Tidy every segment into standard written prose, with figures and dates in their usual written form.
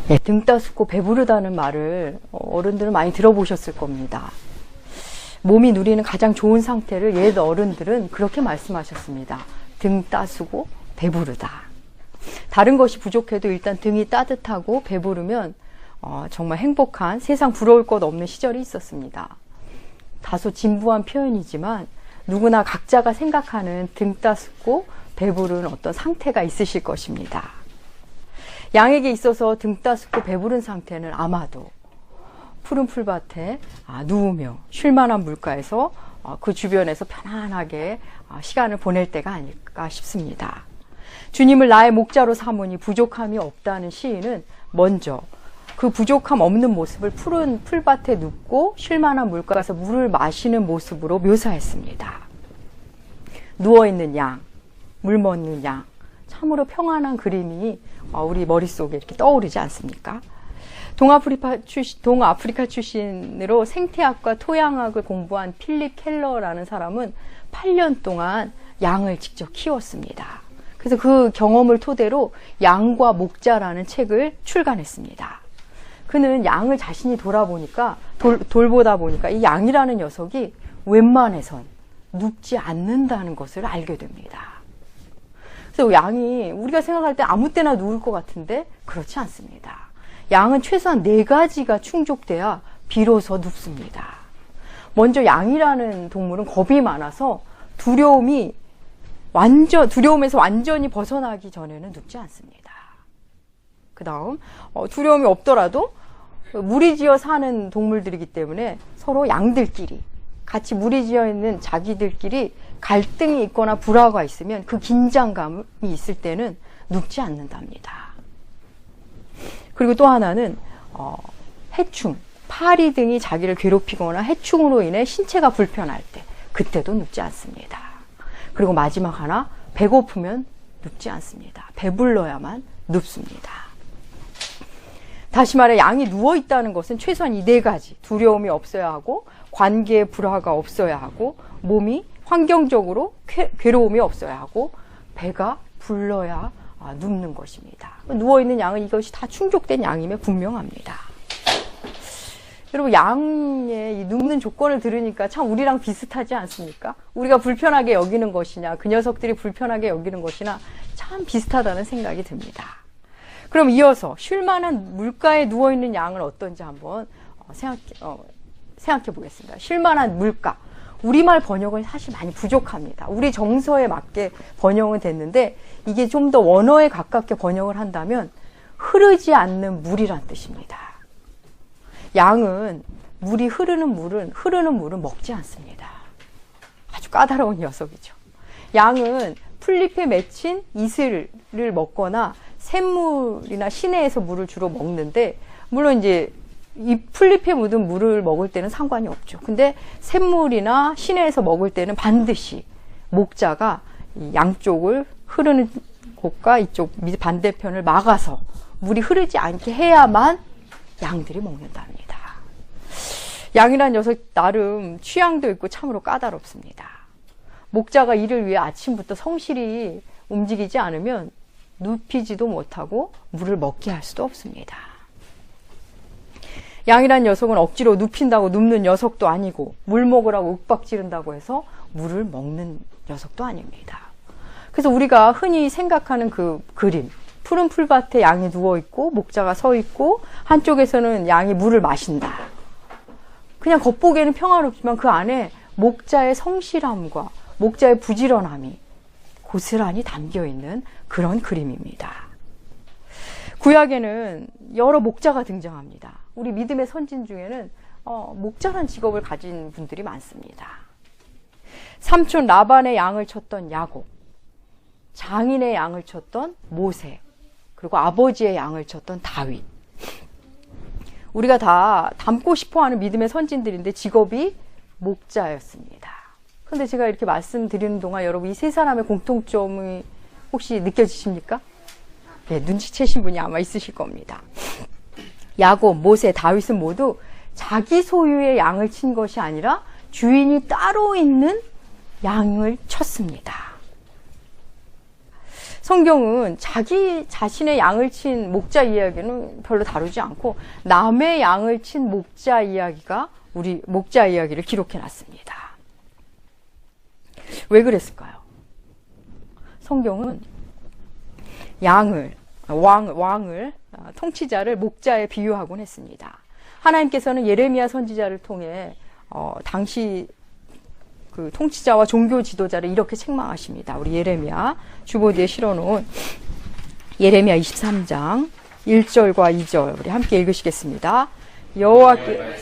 예, 등 따숩고 배부르다는 말을 어른들은 많이 들어보셨을 겁니다. 몸이 누리는 가장 좋은 상태를 옛 어른들은 그렇게 말씀하셨습니다. 등 따숩고 배부르다. 다른 것이 부족해도 일단 등이 따뜻하고 배부르면 정말 행복한, 세상 부러울 것 없는 시절이 있었습니다. 다소 진부한 표현이지만 누구나 각자가 생각하는 등 따숩고 배부른 어떤 상태가 있으실 것입니다. 양에게 있어서 등 따숩고 배부른 상태는 아마도 푸른 풀밭에 누우며 쉴만한 물가에서 그 주변에서 편안하게 시간을 보낼 때가 아닐까 싶습니다. 주님을 나의 목자로 삼으니 부족함이 없다는 시인은 먼저 그 부족함 없는 모습을 푸른 풀밭에 눕고 쉴만한 물가에서 물을 마시는 모습으로 묘사했습니다. 누워있는 양, 물 먹는 양, 참으로 평안한 그림이 우리 머릿속에 이렇게 떠오르지 않습니까? 동아프리카 출신으로 생태학과 토양학을 공부한 필립 켈러라는 사람은 8년 동안 양을 직접 키웠습니다. 그래서 그 경험을 토대로 양과 목자라는 책을 출간했습니다. 그는 양을 자신이 돌보다 보니까 이 양이라는 녀석이 웬만해선 눕지 않는다는 것을 알게 됩니다. 그래서 양이 우리가 생각할 때 아무 때나 누울 것 같은데 그렇지 않습니다. 양은 최소한 4가지가 충족돼야 비로소 눕습니다. 먼저 양이라는 동물은 겁이 많아서 두려움에서 완전히 벗어나기 전에는 눕지 않습니다. 그 다음 두려움이 없더라도 무리지어 사는 동물들이기 때문에 서로 양들끼리 같이 무리지어 있는 자기들끼리 갈등이 있거나 불화가 있으면 그 긴장감이 있을 때는 눕지 않는답니다. 그리고 또 하나는 해충, 파리 등이 자기를 괴롭히거나 해충으로 인해 신체가 불편할 때 그때도 눕지 않습니다. 그리고 마지막 하나, 배고프면 눕지 않습니다. 배불러야만 눕습니다. 다시 말해 양이 누워있다는 것은 최소한 이 4가지, 두려움이 없어야 하고 관계에 불화가 없어야 하고 몸이 환경적으로 괴로움이 없어야 하고 배가 불러야 눕는 것입니다. 누워있는 양은 이것이 다 충족된 양임에 분명합니다. 여러분, 양의 이 눕는 조건을 들으니까 참 우리랑 비슷하지 않습니까? 우리가 불편하게 여기는 것이냐, 그 녀석들이 불편하게 여기는 것이나 참 비슷하다는 생각이 듭니다. 그럼 이어서 쉴만한 물가에 누워있는 양은 어떤지 한번 생각해 보겠습니다. 쉴만한 물가. 우리말 번역은 사실 많이 부족합니다. 우리 정서에 맞게 번역은 됐는데 이게 좀 더 원어에 가깝게 번역을 한다면 흐르지 않는 물이란 뜻입니다. 양은 흐르는 물은 먹지 않습니다. 아주 까다로운 녀석이죠. 양은 풀잎에 맺힌 이슬을 먹거나 샘물이나 시내에서 물을 주로 먹는데, 물론 이제 이 풀잎에 묻은 물을 먹을 때는 상관이 없죠. 근데 샘물이나 시내에서 먹을 때는 반드시 목자가 이 양쪽을 흐르는 곳과 이쪽 반대편을 막아서 물이 흐르지 않게 해야만 양들이 먹는답니다. 양이란 녀석 나름 취향도 있고 참으로 까다롭습니다. 목자가 이를 위해 아침부터 성실히 움직이지 않으면 눕히지도 못하고 물을 먹게 할 수도 없습니다. 양이란 녀석은 억지로 눕힌다고 눕는 녀석도 아니고 물 먹으라고 윽박지른다고 해서 물을 먹는 녀석도 아닙니다. 그래서 우리가 흔히 생각하는 그 그림, 푸른 풀밭에 양이 누워있고 목자가 서있고 한쪽에서는 양이 물을 마신다. 그냥 겉보기에는 평화롭지만 그 안에 목자의 성실함과 목자의 부지런함이 고스란히 담겨있는 그런 그림입니다. 구약에는 여러 목자가 등장합니다. 우리 믿음의 선진 중에는 목자란 직업을 가진 분들이 많습니다. 삼촌 라반의 양을 쳤던 야곱, 장인의 양을 쳤던 모세, 그리고 아버지의 양을 쳤던 다윗. 우리가 다 닮고 싶어하는 믿음의 선진들인데 직업이 목자였습니다. 그런데 제가 이렇게 말씀드리는 동안 여러분 이 세 사람의 공통점이 혹시 느껴지십니까? 네, 눈치채신 분이 아마 있으실 겁니다. 야곱, 모세, 다윗은 모두 자기 소유의 양을 친 것이 아니라 주인이 따로 있는 양을 쳤습니다. 성경은 자기 자신의 양을 친 목자 이야기는 별로 다루지 않고 남의 양을 친 목자 이야기가 우리 목자 이야기를 기록해 놨습니다. 왜 그랬을까요? 성경은 왕을 통치자를 목자에 비유하곤 했습니다. 하나님께서는 예레미야 선지자를 통해 당시 그 통치자와 종교 지도자를 이렇게 책망하십니다. 우리 예레미야 주보기에 실어놓은 예레미야 23장 1절과 2절 우리 함께 읽으시겠습니다. 여호와께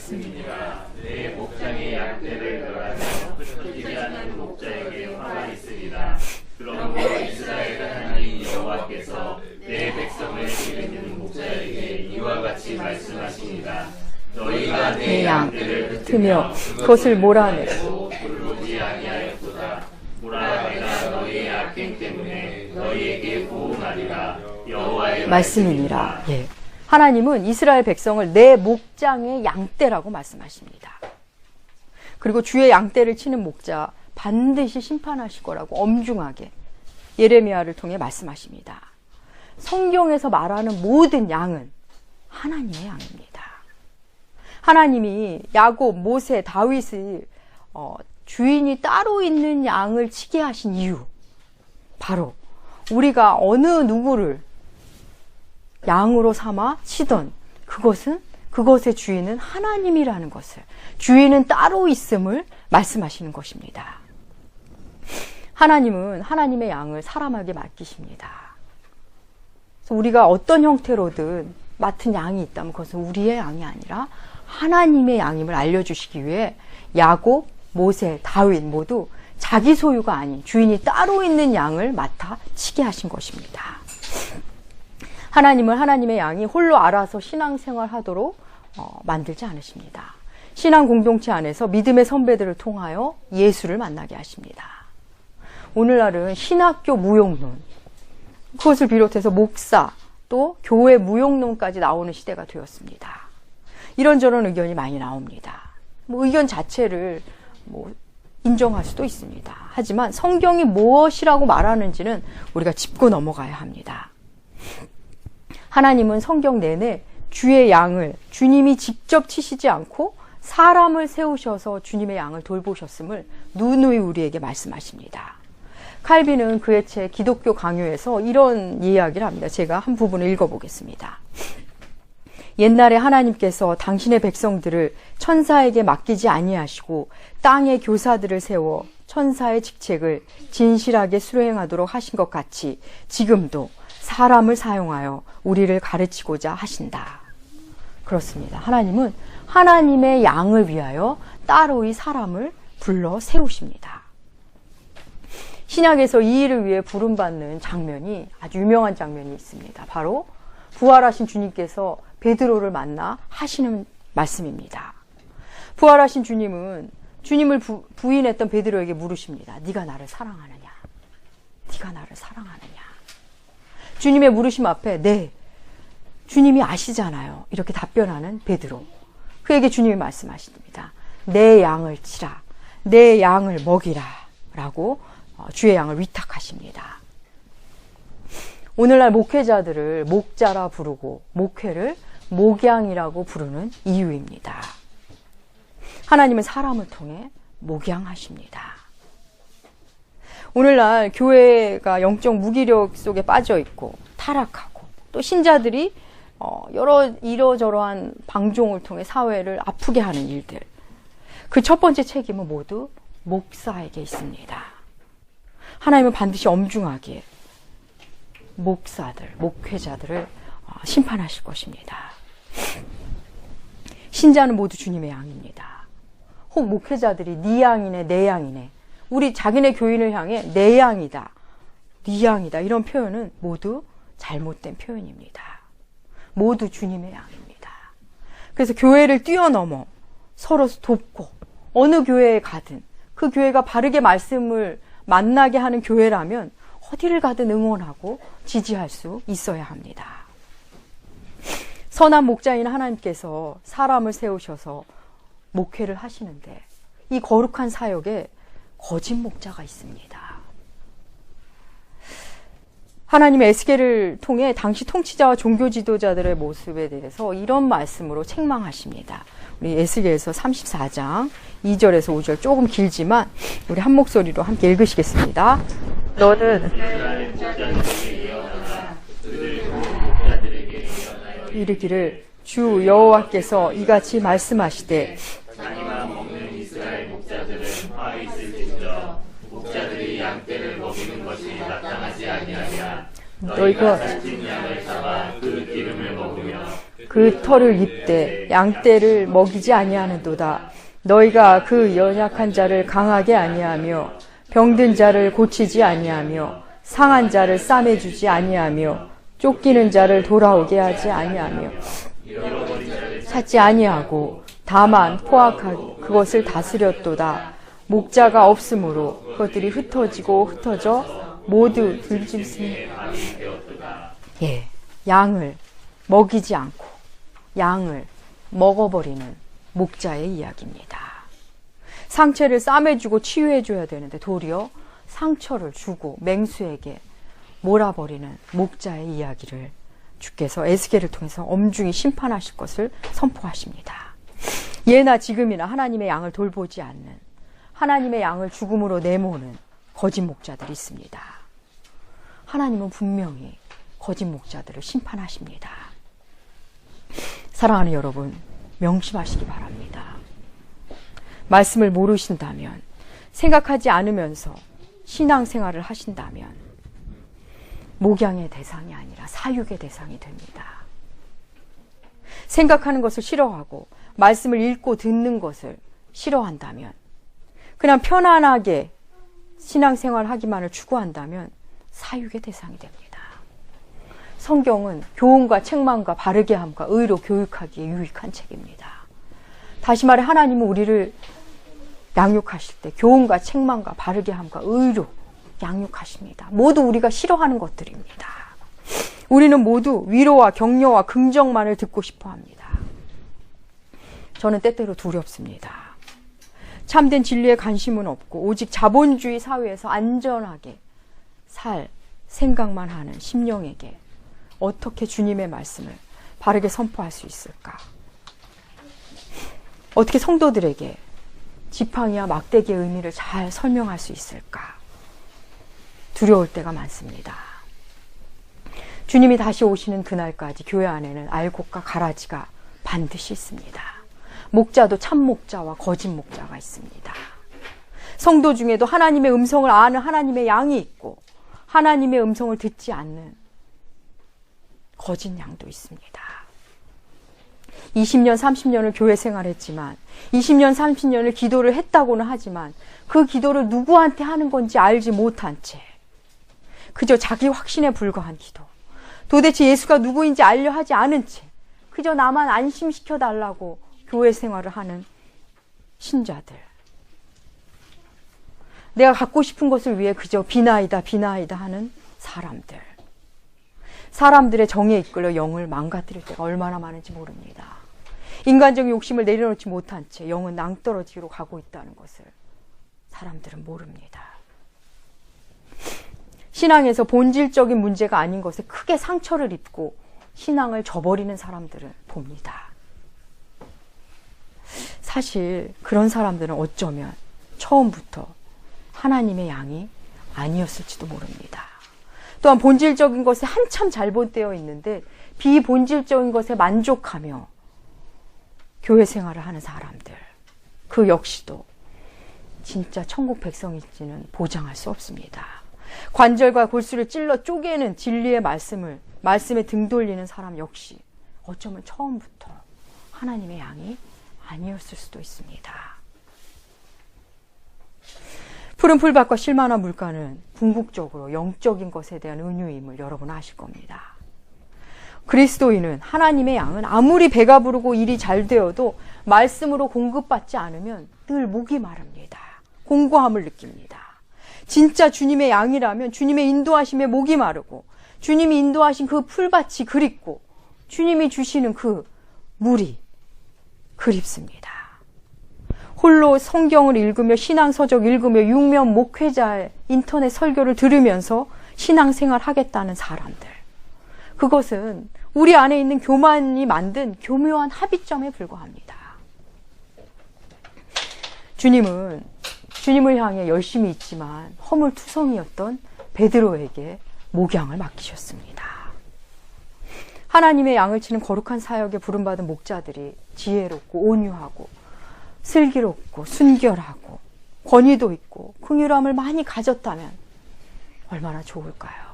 내 목장의 양떼를 멸하며 흩어지지 않는 목자에게 화가 있으리라. 그러므로 이스라엘 하나님 여호와께서 내 백성을 기르는 목자에게 이와 같이 말씀하십니다. 너희가 내 양떼를 흩으며 그것을 몰아내고 돌보지 아니하였도다. 보라, 내가 너희의 악행 때문에 너희에게 보응하리라. 여호와의 말씀이니라. 예. 하나님은 이스라엘 백성을 내 목장의 양떼라고 말씀하십니다. 그리고 주의 양떼를 치는 목자 반드시 심판하실 거라고 엄중하게 예레미야를 통해 말씀하십니다. 성경에서 말하는 모든 양은 하나님의 양입니다. 하나님이 야곱, 모세, 다윗을 주인이 따로 있는 양을 치게 하신 이유, 바로 우리가 어느 누구를 양으로 삼아 치던 그것의 주인은 하나님이라는 것을, 주인은 따로 있음을 말씀하시는 것입니다. 하나님은 하나님의 양을 사람에게 맡기십니다. 그래서 우리가 어떤 형태로든 맡은 양이 있다면 그것은 우리의 양이 아니라 하나님의 양임을 알려주시기 위해 야곱, 모세, 다윗 모두 자기 소유가 아닌 주인이 따로 있는 양을 맡아 치게 하신 것입니다. 하나님은 하나님의 양이 홀로 알아서 신앙생활하도록 만들지 않으십니다. 신앙 공동체 안에서 믿음의 선배들을 통하여 예수를 만나게 하십니다. 오늘날은 신학교 무용론, 그것을 비롯해서 목사, 또 교회 무용론까지 나오는 시대가 되었습니다. 이런저런 의견이 많이 나옵니다. 의견 자체를 인정할 수도 있습니다. 하지만 성경이 무엇이라고 말하는지는 우리가 짚고 넘어가야 합니다. 하나님은 성경 내내 주의 양을 주님이 직접 치시지 않고 사람을 세우셔서 주님의 양을 돌보셨음을 누누이 우리에게 말씀하십니다. 칼빈은 그의 책 기독교 강요에서 이런 이야기를 합니다. 제가 한 부분을 읽어보겠습니다. 옛날에 하나님께서 당신의 백성들을 천사에게 맡기지 아니하시고 땅에 교사들을 세워 천사의 직책을 진실하게 수행하도록 하신 것 같이 지금도 사람을 사용하여 우리를 가르치고자 하신다. 그렇습니다. 하나님은 하나님의 양을 위하여 따로이 사람을 불러 세우십니다. 신약에서 이 일을 위해 부름받는 장면이 아주 유명한 장면이 있습니다. 바로 부활하신 주님께서 베드로를 만나 하시는 말씀입니다. 부활하신 주님은 주님을 부인했던 베드로에게 물으십니다. 네가 나를 사랑하느냐? 네가 나를 사랑하느냐? 주님의 물으심 앞에 네, 주님이 아시잖아요. 이렇게 답변하는 베드로. 그에게 주님이 말씀하십니다. 내 양을 치라. 내 양을 먹이라. 라고 주의 양을 위탁하십니다. 오늘날 목회자들을 목자라 부르고 목회를 목양이라고 부르는 이유입니다. 하나님은 사람을 통해 목양하십니다. 오늘날 교회가 영적 무기력 속에 빠져 있고 타락하고 또 신자들이 이러저러한 방종을 통해 사회를 아프게 하는 일들, 그 첫 번째 책임은 모두 목사에게 있습니다. 하나님은 반드시 엄중하게 목사들, 목회자들을 심판하실 것입니다. 신자는 모두 주님의 양입니다. 혹 목회자들이 네 양이네, 내 양이네, 우리 자기네 교인을 향해 내 양이다, 네 양이다, 이런 표현은 모두 잘못된 표현입니다. 모두 주님의 양입니다. 그래서 교회를 뛰어넘어 서로 돕고 어느 교회에 가든 그 교회가 바르게 말씀을 만나게 하는 교회라면 어디를 가든 응원하고 지지할 수 있어야 합니다. 선한 목자인 하나님께서 사람을 세우셔서 목회를 하시는데 이 거룩한 사역에 거짓 목자가 있습니다. 하나님의 에스겔을 통해 당시 통치자와 종교 지도자들의 모습에 대해서 이런 말씀으로 책망하십니다. 우리 에스겔서 34장 2절에서 5절 조금 길지만 우리 한 목소리로 함께 읽으시겠습니다. 너는 이르기를 주 여호와께서 이같이 말씀하시되 자기만 먹는 이스라엘 목자들은 화 있을진저 목자들이 양떼를 먹이는 것이 마땅하지 아니하냐 너희가 살찐 양을 잡아 그 기름을 먹으며 그 털을 입되 양떼를 먹이지 아니하는도다. 너희가 그 연약한 자를 강하게 아니하며 병든 자를 고치지 아니하며 상한 자를 싸매주지 아니하며 쫓기는 자를 돌아오게 하지 아니하며 찾지 아니하고 다만 포악하게 그것을 다스렸도다. 목자가 없으므로 그것들이 흩어져 모두 들짐승 양을 먹이지 않고 양을 먹어버리는 목자의 이야기입니다. 상처를 싸매주고 치유해줘야 되는데 도리어 상처를 주고 맹수에게 몰아버리는 목자의 이야기를 주께서 에스겔을 통해서 엄중히 심판하실 것을 선포하십니다. 예나 지금이나 하나님의 양을 돌보지 않는, 하나님의 양을 죽음으로 내모는 거짓 목자들이 있습니다. 하나님은 분명히 거짓 목자들을 심판하십니다. 사랑하는 여러분, 명심하시기 바랍니다. 말씀을 모르신다면, 생각하지 않으면서 신앙생활을 하신다면 목양의 대상이 아니라 사육의 대상이 됩니다. 생각하는 것을 싫어하고 말씀을 읽고 듣는 것을 싫어한다면, 그냥 편안하게 신앙생활하기만을 추구한다면 사육의 대상이 됩니다. 성경은 교훈과 책망과 바르게 함과 의로 교육하기에 유익한 책입니다. 다시 말해 하나님은 우리를 양육하실 때 교훈과 책망과 바르게 함과 의로 양육하십니다. 모두 우리가 싫어하는 것들입니다. 우리는 모두 위로와 격려와 긍정만을 듣고 싶어 합니다. 저는 때때로 두렵습니다. 참된 진리에 관심은 없고 오직 자본주의 사회에서 안전하게 살 생각만 하는 심령에게 어떻게 주님의 말씀을 바르게 선포할 수 있을까? 어떻게 성도들에게 지팡이와 막대기의 의미를 잘 설명할 수 있을까? 두려울 때가 많습니다. 주님이 다시 오시는 그날까지 교회 안에는 알곡과 가라지가 반드시 있습니다. 목자도 참 목자와 거짓 목자가 있습니다. 성도 중에도 하나님의 음성을 아는 하나님의 양이 있고 하나님의 음성을 듣지 않는 거짓 양도 있습니다. 20년, 30년을 교회 생활했지만 20년, 30년을 기도를 했다고는 하지만 그 기도를 누구한테 하는 건지 알지 못한 채 그저 자기 확신에 불과한 기도, 도대체 예수가 누구인지 알려 하지 않은 채 그저 나만 안심시켜달라고 교회 생활을 하는 신자들, 내가 갖고 싶은 것을 위해 그저 비나이다 하는 사람들, 사람들의 정에 이끌려 영을 망가뜨릴 때가 얼마나 많은지 모릅니다. 인간적인 욕심을 내려놓지 못한 채 영은 낭떠러지로 가고 있다는 것을 사람들은 모릅니다. 신앙에서 본질적인 문제가 아닌 것에 크게 상처를 입고 신앙을 저버리는 사람들을 봅니다. 사실 그런 사람들은 어쩌면 처음부터 하나님의 양이 아니었을지도 모릅니다. 또한 본질적인 것에 한참 잘못되어 있는데 비본질적인 것에 만족하며 교회 생활을 하는 사람들, 그 역시도 진짜 천국 백성일지는 보장할 수 없습니다. 관절과 골수를 찔러 쪼개는 진리의 말씀에 등 돌리는 사람 역시 어쩌면 처음부터 하나님의 양이 아니었을 수도 있습니다. 푸른 풀밭과 실만한 물가는 궁극적으로 영적인 것에 대한 은유임을 여러분 아실 겁니다. 그리스도인은, 하나님의 양은 아무리 배가 부르고 일이 잘 되어도 말씀으로 공급받지 않으면 늘 목이 마릅니다. 공고함을 느낍니다. 진짜 주님의 양이라면 주님의 인도하심에 목이 마르고 주님이 인도하신 그 풀밭이 그립고 주님이 주시는 그 물이 그립습니다. 홀로 성경을 읽으며 신앙서적 읽으며 육면 목회자의 인터넷 설교를 들으면서 신앙생활 하겠다는 사람들. 그것은 우리 안에 있는 교만이 만든 교묘한 합의점에 불과합니다. 주님은 주님을 향해 열심히 있지만 허물투성이었던 베드로에게 목양을 맡기셨습니다. 하나님의 양을 치는 거룩한 사역에 부름받은 목자들이 지혜롭고 온유하고 슬기롭고 순결하고 권위도 있고 긍휼함을 많이 가졌다면 얼마나 좋을까요?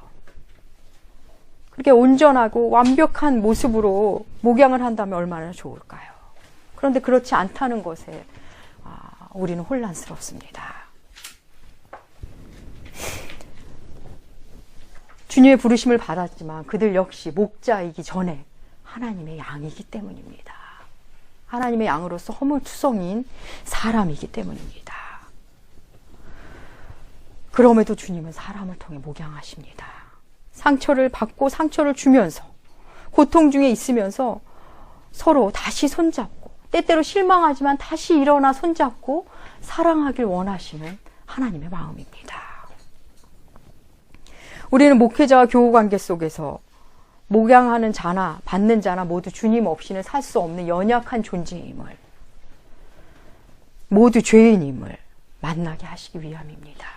그렇게 온전하고 완벽한 모습으로 목양을 한다면 얼마나 좋을까요? 그런데 그렇지 않다는 것에 우리는 혼란스럽습니다. 주님의 부르심을 받았지만 그들 역시 목자이기 전에 하나님의 양이기 때문입니다. 하나님의 양으로서 허물투성이인 사람이기 때문입니다. 그럼에도 주님은 사람을 통해 목양하십니다. 상처를 받고 상처를 주면서 고통 중에 있으면서 서로 다시 손잡고 때때로 실망하지만 다시 일어나 손잡고 사랑하길 원하시는 하나님의 마음입니다. 우리는 목회자와 교우관계 속에서 목양하는 자나 받는 자나 모두 주님 없이는 살 수 없는 연약한 존재임을, 모두 죄인임을 만나게 하시기 위함입니다.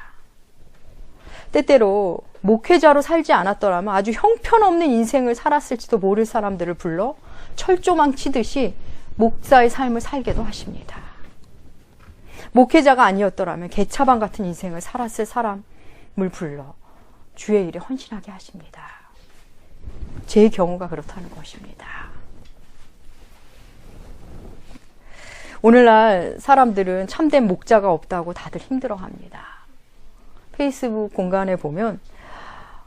때때로 목회자로 살지 않았더라면 아주 형편없는 인생을 살았을지도 모를 사람들을 불러 철조망 치듯이 목사의 삶을 살게도 하십니다. 목회자가 아니었더라면 개차반 같은 인생을 살았을 사람을 불러 주의 일에 헌신하게 하십니다. 제 경우가 그렇다는 것입니다. 오늘날 사람들은 참된 목자가 없다고 다들 힘들어합니다. 페이스북 공간에 보면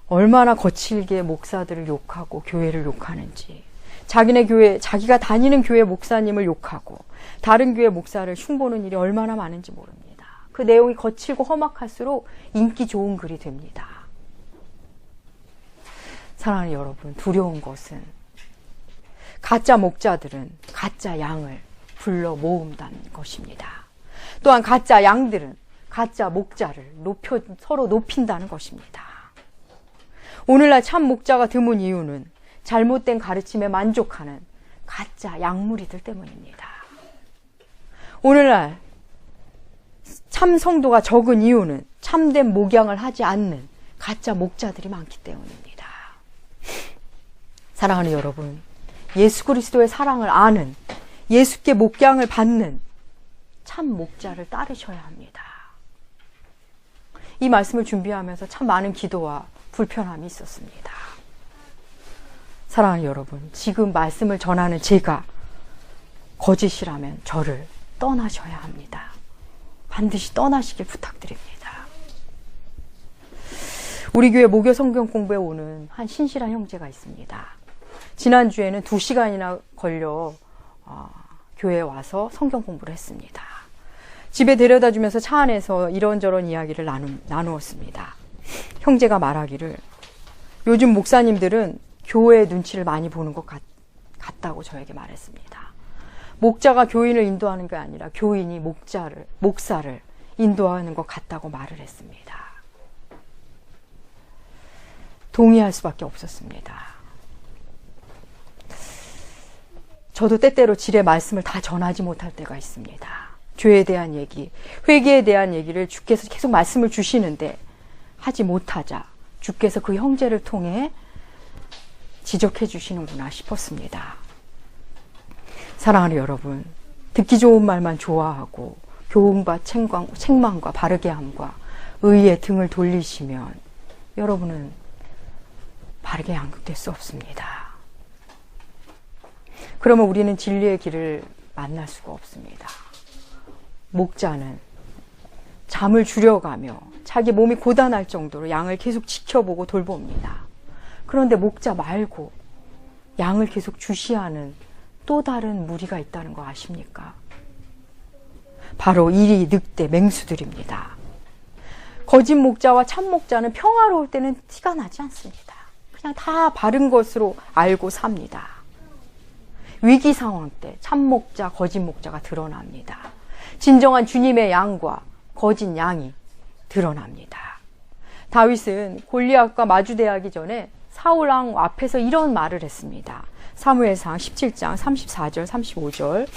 얼마나 거칠게 목사들을 욕하고 교회를 욕하는지, 자기네 교회, 자기가 다니는 교회 목사님을 욕하고 다른 교회 목사를 흉보는 일이 얼마나 많은지 모릅니다. 그 내용이 거칠고 험악할수록 인기 좋은 글이 됩니다. 사랑하는 여러분, 두려운 것은 가짜 목자들은 가짜 양을 불러 모은다는 것입니다. 또한 가짜 양들은 가짜 목자를 서로 높인다는 것입니다. 오늘날 참 목자가 드문 이유는 잘못된 가르침에 만족하는 가짜 양무리들 때문입니다. 오늘날 참 성도가 적은 이유는 참된 목양을 하지 않는 가짜 목자들이 많기 때문입니다. 사랑하는 여러분, 예수 그리스도의 사랑을 아는, 예수께 목양을 받는 참 목자를 따르셔야 합니다. 이 말씀을 준비하면서 참 많은 기도와 불편함이 있었습니다. 사랑하는 여러분, 지금 말씀을 전하는 제가 거짓이라면 저를 떠나셔야 합니다. 반드시 떠나시길 부탁드립니다. 우리 교회 목요 성경 공부에 오는 한 신실한 형제가 있습니다. 지난주에는 2시간이나 걸려 교회에 와서 성경 공부를 했습니다. 집에 데려다 주면서 차 안에서 이런저런 이야기를 나누었습니다. 형제가 말하기를 요즘 목사님들은 교회의 눈치를 많이 보는 것 같다고 저에게 말했습니다. 목자가 교인을 인도하는 게 아니라 교인이 목사를 인도하는 것 같다고 말을 했습니다. 동의할 수밖에 없었습니다. 저도 때때로 질의 말씀을 다 전하지 못할 때가 있습니다. 죄에 대한 얘기, 회개에 대한 얘기를 주께서 계속 말씀을 주시는데 하지 못하자 주께서 그 형제를 통해 지적해 주시는구나 싶었습니다. 사랑하는 여러분, 듣기 좋은 말만 좋아하고 교훈과 책망과 바르게 함과 의의 등을 돌리시면 여러분은 바르게 양육될 수 없습니다. 그러면 우리는 진리의 길을 만날 수가 없습니다. 목자는 잠을 줄여가며 자기 몸이 고단할 정도로 양을 계속 지켜보고 돌봅니다. 그런데 목자 말고 양을 계속 주시하는 또 다른 무리가 있다는 거 아십니까? 바로 이리 늑대 맹수들입니다. 거짓 목자와 참 목자는 평화로울 때는 티가 나지 않습니다. 그냥 다 바른 것으로 알고 삽니다. 위기 상황 때 참 목자, 거짓 목자가 드러납니다. 진정한 주님의 양과 거짓 양이 드러납니다. 다윗은 골리앗과 마주대하기 전에 사울 왕 앞에서 이런 말을 했습니다. 사무엘상 17장 34절 35절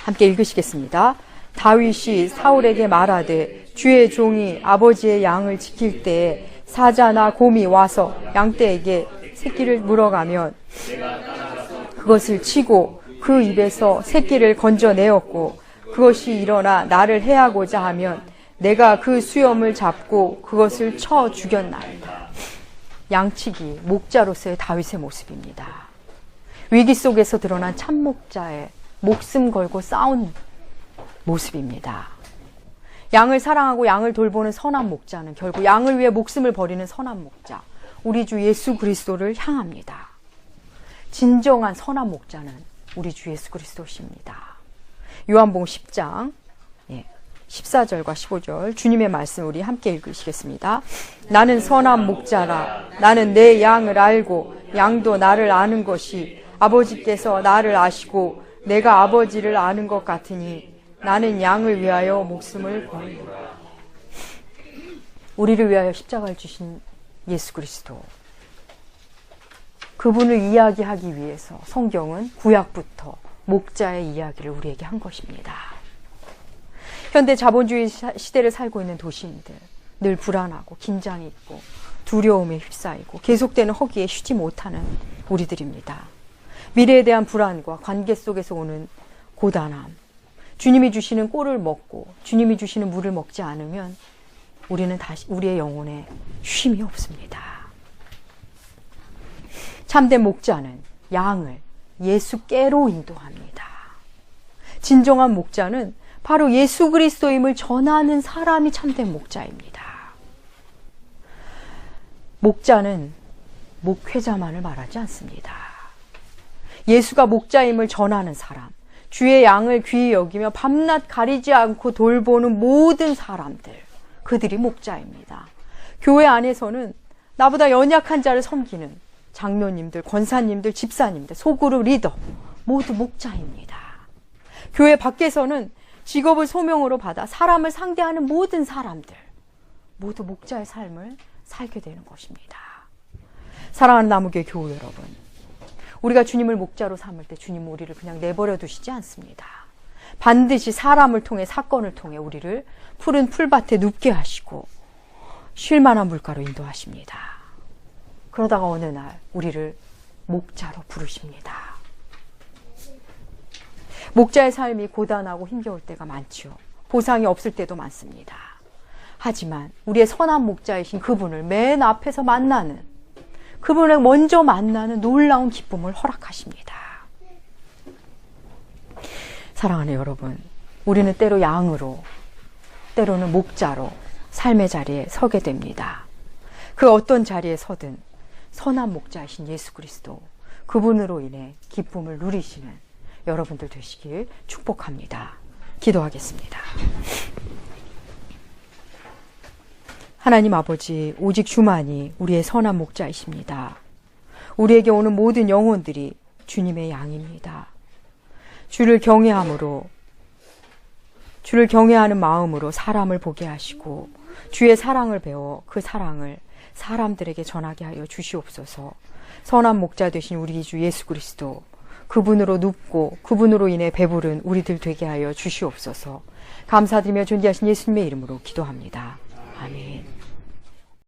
함께 읽으시겠습니다. 다윗이 사울에게 말하되 주의 종이 아버지의 양을 지킬 때에 사자나 곰이 와서 양떼에게 새끼를 물어가면 그것을 치고 그 입에서 새끼를 건져내었고 그것이 일어나 나를 해하고자 하면 내가 그 수염을 잡고 그것을 쳐 죽였나이다. 양치기, 목자로서의 다윗의 모습입니다. 위기 속에서 드러난 참목자의 목숨 걸고 싸운 모습입니다. 양을 사랑하고 양을 돌보는 선한 목자는 결국 양을 위해 목숨을 버리는 선한 목자, 우리 주 예수 그리스도를 향합니다. 진정한 선한 목자는 우리 주 예수 그리스도십니다. 요한복음 10장 14절과 15절 주님의 말씀 우리 함께 읽으시겠습니다. 나는 선한 목자라. 나는 내 양을 알고 양도 나를 아는 것이 아버지께서 나를 아시고 내가 아버지를 아는 것 같으니 나는 양을 위하여 목숨을 버리노라. 우리를 위하여 십자가를 주신 예수 그리스도, 그분을 이야기하기 위해서 성경은 구약부터 목자의 이야기를 우리에게 한 것입니다. 현대 자본주의 시대를 살고 있는 도시인들, 늘 불안하고 긴장이 있고 두려움에 휩싸이고 계속되는 허기에 쉬지 못하는 우리들입니다. 미래에 대한 불안과 관계 속에서 오는 고단함, 주님이 주시는 꼴을 먹고 주님이 주시는 물을 먹지 않으면 우리는 다시 우리의 영혼에 쉼이 없습니다. 참된 목자는 양을 예수께로 인도합니다. 진정한 목자는 바로 예수 그리스도임을 전하는 사람이 참된 목자입니다. 목자는 목회자만을 말하지 않습니다. 예수가 목자임을 전하는 사람, 주의 양을 귀히 여기며 밤낮 가리지 않고 돌보는 모든 사람들, 그들이 목자입니다. 교회 안에서는 나보다 연약한 자를 섬기는 장로님들, 권사님들, 집사님들, 소그룹 리더 모두 목자입니다. 교회 밖에서는 직업을 소명으로 받아 사람을 상대하는 모든 사람들 모두 목자의 삶을 살게 되는 것입니다. 사랑하는 나무교회 교우 여러분, 우리가 주님을 목자로 삼을 때 주님은 우리를 그냥 내버려 두시지 않습니다. 반드시 사람을 통해, 사건을 통해 우리를 푸른 풀밭에 눕게 하시고 쉴 만한 물가로 인도하십니다. 그러다가 어느 날 우리를 목자로 부르십니다. 목자의 삶이 고단하고 힘겨울 때가 많죠. 보상이 없을 때도 많습니다. 하지만 우리의 선한 목자이신 그분을 맨 앞에서 만나는, 그분을 먼저 만나는 놀라운 기쁨을 허락하십니다. 사랑하는 여러분, 우리는 때로 양으로, 때로는 목자로 삶의 자리에 서게 됩니다. 그 어떤 자리에 서든 선한 목자이신 예수 그리스도, 그분으로 인해 기쁨을 누리시는 여러분들 되시길 축복합니다. 기도하겠습니다. 하나님 아버지, 오직 주만이 우리의 선한 목자이십니다. 우리에게 오는 모든 영혼들이 주님의 양입니다. 주를 경외하는 마음으로 사람을 보게 하시고 주의 사랑을 배워 그 사랑을 사람들에게 전하게 하여 주시옵소서. 선한 목자 되신 우리 주 예수 그리스도, 그분으로 눕고 그분으로 인해 배부른 우리들 되게 하여 주시옵소서. 감사드리며 존귀하신 예수님의 이름으로 기도합니다. 아멘.